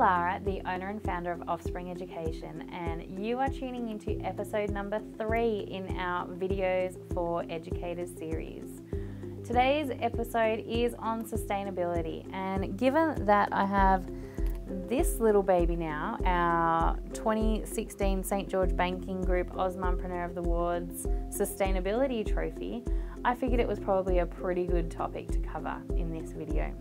Lara, the owner and founder of Offspring Education, and you are tuning into episode number 3 in our Videos for Educators series. Today's episode is on sustainability, and given that I have this little baby now, our 2016 St. George Banking Group Osmompreneur of the Ward's Sustainability Trophy, I figured it was probably a pretty good topic to cover in this video.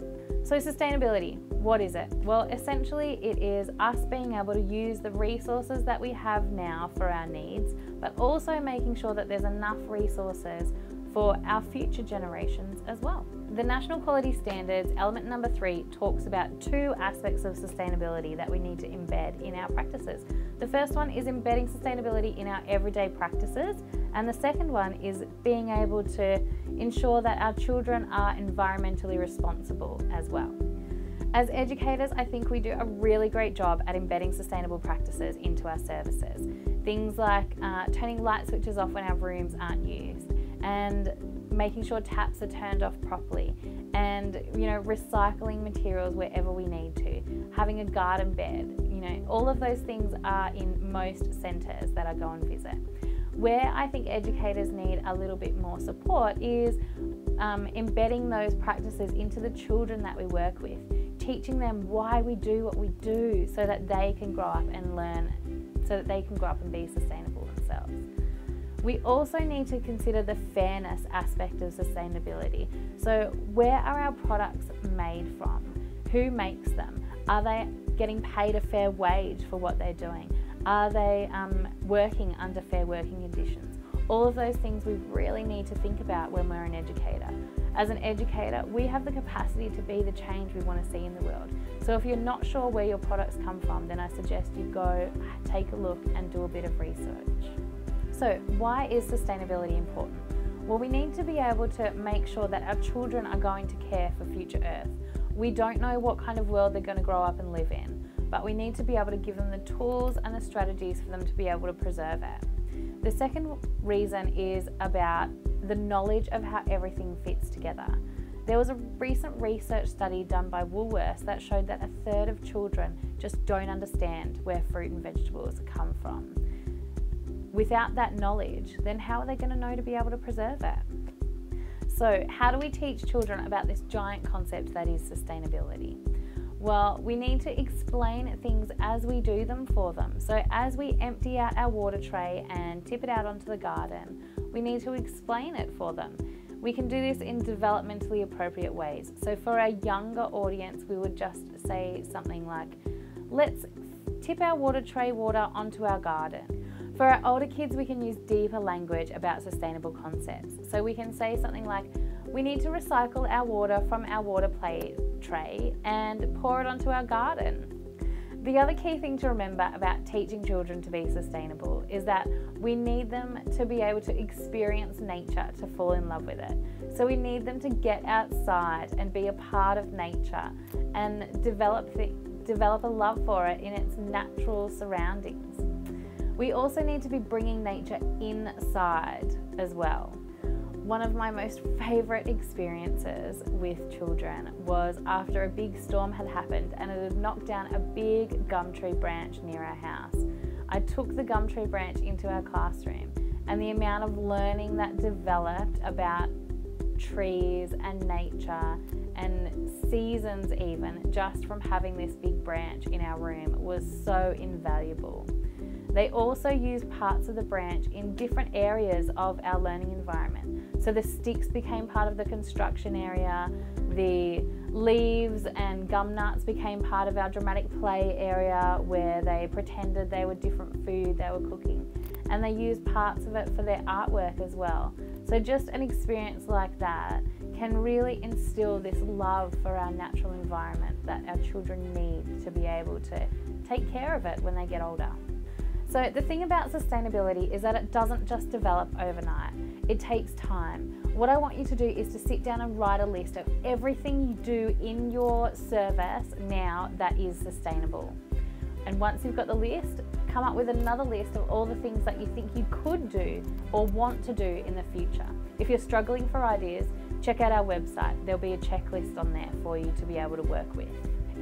So sustainability, what is it? Well, essentially it is us being able to use the resources that we have now for our needs, but also making sure that there's enough resources for our future generations as well. The National Quality Standards, element number 3, talks about 2 aspects of sustainability that we need to embed in our practices. The first one is embedding sustainability in our everyday practices, and the second one is being able to ensure that our children are environmentally responsible as well. As educators, I think we do a really great job at embedding sustainable practices into our services. Things like turning light switches off when our rooms aren't used, and making sure taps are turned off properly, and recycling materials wherever we need to, having a garden bed, all of those things are in most centres that I go and visit. Where I think educators need a little bit more support is embedding those practices into the children that we work with, teaching them why we do what we do so that they can grow up and learn, so that they can grow up and be sustainable themselves. We also need to consider the fairness aspect of sustainability. So where are our products made from? Who makes them? Are they getting paid a fair wage for what they're doing? Are they working under fair working conditions? All of those things we really need to think about when we're an educator. As an educator, we have the capacity to be the change we want to see in the world. So if you're not sure where your products come from, then I suggest you go take a look and do a bit of research. So why is sustainability important? Well, we need to be able to make sure that our children are going to care for future Earth. We don't know what kind of world they're going to grow up and live in, but we need to be able to give them the tools and the strategies for them to be able to preserve it. The second reason is about the knowledge of how everything fits together. There was a recent research study done by Woolworths that showed that 1/3 of children just don't understand where fruit and vegetables come from. Without that knowledge, then how are they going to know to be able to preserve it? So how do we teach children about this giant concept that is sustainability? Well, we need to explain things as we do them for them. So as we empty out our water tray and tip it out onto the garden, we need to explain it for them. We can do this in developmentally appropriate ways. So for our younger audience, we would just say something like, let's tip our water tray water onto our garden. For our older kids, we can use deeper language about sustainable concepts. So we can say something like, we need to recycle our water from our water play tray and pour it onto our garden. The other key thing to remember about teaching children to be sustainable is that we need them to be able to experience nature to fall in love with it. So we need them to get outside and be a part of nature and develop a love for it in its natural surroundings. We also need to be bringing nature inside as well. One of my most favourite experiences with children was after a big storm had happened and it had knocked down a big gum tree branch near our house. I took the gum tree branch into our classroom, and the amount of learning that developed about trees and nature and seasons even just from having this big branch in our room was so invaluable. They also used parts of the branch in different areas of our learning environment. So the sticks became part of the construction area, the leaves and gum nuts became part of our dramatic play area where they pretended they were different food they were cooking, and they used parts of it for their artwork as well. So just an experience like that can really instill this love for our natural environment that our children need to be able to take care of it when they get older. So the thing about sustainability is that it doesn't just develop overnight. It takes time. What I want you to do is to sit down and write a list of everything you do in your service now that is sustainable. And once you've got the list, come up with another list of all the things that you think you could do or want to do in the future. If you're struggling for ideas, check out our website. There'll be a checklist on there for you to be able to work with.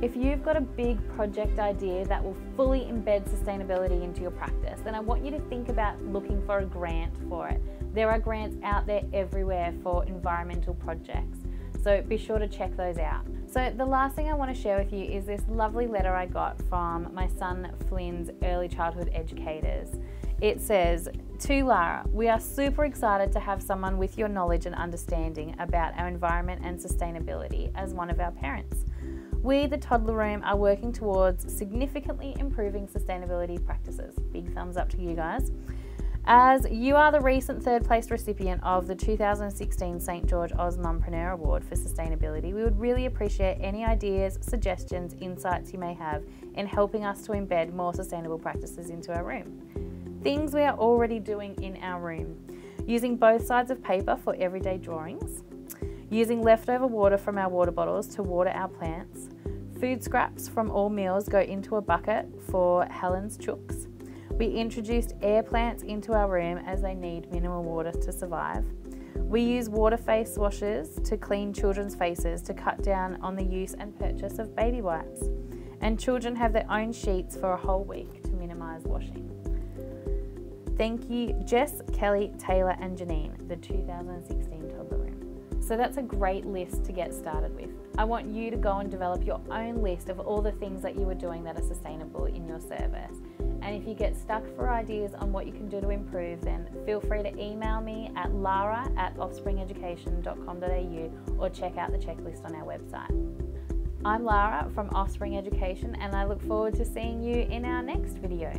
If you've got a big project idea that will fully embed sustainability into your practice, then I want you to think about looking for a grant for it. There are grants out there everywhere for environmental projects, so be sure to check those out. So the last thing I want to share with you is this lovely letter I got from my son Flynn's early childhood educators. It says, "To Lara, we are super excited to have someone with your knowledge and understanding about our environment and sustainability as one of our parents. We, the Toddler Room, are working towards significantly improving sustainability practices." Big thumbs up to you guys. "As you are the recent third place recipient of the 2016 St. George Oz Mumpreneur Award for Sustainability, we would really appreciate any ideas, suggestions, insights you may have in helping us to embed more sustainable practices into our room. Things we are already doing in our room: using both sides of paper for everyday drawings, using leftover water from our water bottles to water our plants, food scraps from all meals go into a bucket for Helen's chooks. We introduced air plants into our room as they need minimal water to survive. We use water face washes to clean children's faces to cut down on the use and purchase of baby wipes. And children have their own sheets for a whole week to minimise washing. Thank you, Jess, Kelly, Taylor and Janine, the 2016 Toddler Room." So that's a great list to get started with. I want you to go and develop your own list of all the things that you are doing that are sustainable in your service. And if you get stuck for ideas on what you can do to improve, then feel free to email me at lara@offspringeducation.com.au or check out the checklist on our website. I'm Lara from Offspring Education, and I look forward to seeing you in our next video.